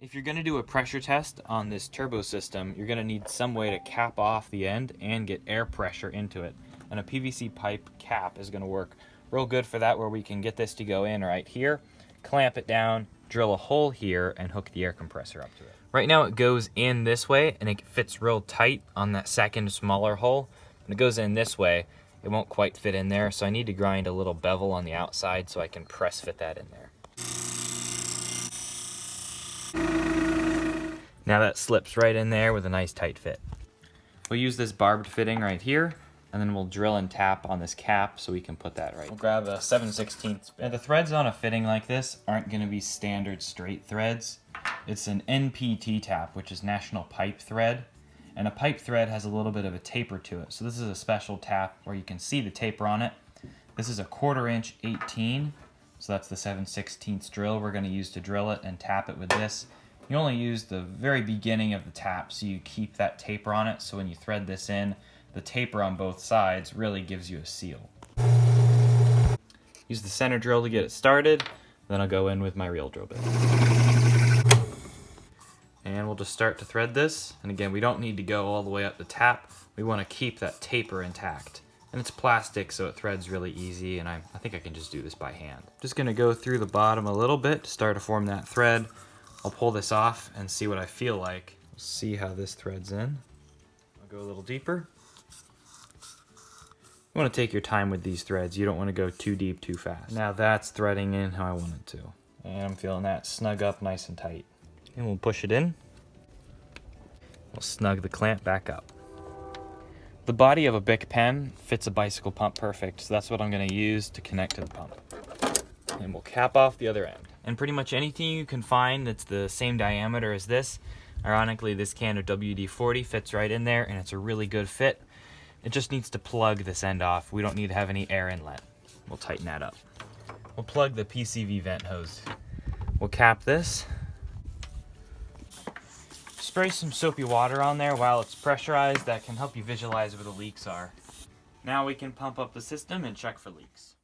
If you're going to do a pressure test on this turbo system, you're going to need some way to cap off the end and get air pressure into it. And a PVC pipe cap is going to work real good for that, where we can get this to go in right here, clamp it down, drill a hole here, and hook the air compressor up to it. Right now it goes in this way and it fits real tight on that second smaller hole. When it goes in this way, it won't quite fit in there, so I need to grind a little bevel on the outside so I can press fit that in there. Now that slips right in there with a nice tight fit. We'll use this barbed fitting right here, and then we'll drill and tap on this cap so we can put that right. We'll grab a 7/16. And the threads on a fitting like this aren't going to be standard straight threads. It's an NPT tap, which is National Pipe Thread. And a pipe thread has a little bit of a taper to it. So this is a special tap where you can see the taper on it. This is a 1/4 inch 18. So that's the 7/16 drill we're going to use to drill it and tap it with this. You only use the very beginning of the tap, so you keep that taper on it, so when you thread this in, the taper on both sides really gives you a seal. Use the center drill to get it started, then I'll go in with my real drill bit. And we'll just start to thread this, and again, we don't need to go all the way up the tap, we want to keep that taper intact. And it's plastic, so it threads really easy, and I think I can just do this by hand. Just gonna go through the bottom a little bit to start to form that thread. I'll pull this off and see what I feel like. We'll see how this threads in. I'll go a little deeper. You want to take your time with these threads. You don't want to go too deep too fast. Now that's threading in how I want it to. And I'm feeling that snug up nice and tight. And we'll push it in. We'll snug the clamp back up. The body of a Bic pen fits a bicycle pump perfect, so that's what I'm going to use to connect to the pump. And we'll cap off the other end. And pretty much anything you can find that's the same diameter as this. Ironically, this can of WD-40 fits right in there, and it's a really good fit. It just needs to plug this end off. We don't need to have any air inlet. We'll tighten that up. We'll plug the PCV vent hose. We'll cap this. Spray some soapy water on there while it's pressurized. That can help you visualize where the leaks are. Now we can pump up the system and check for leaks.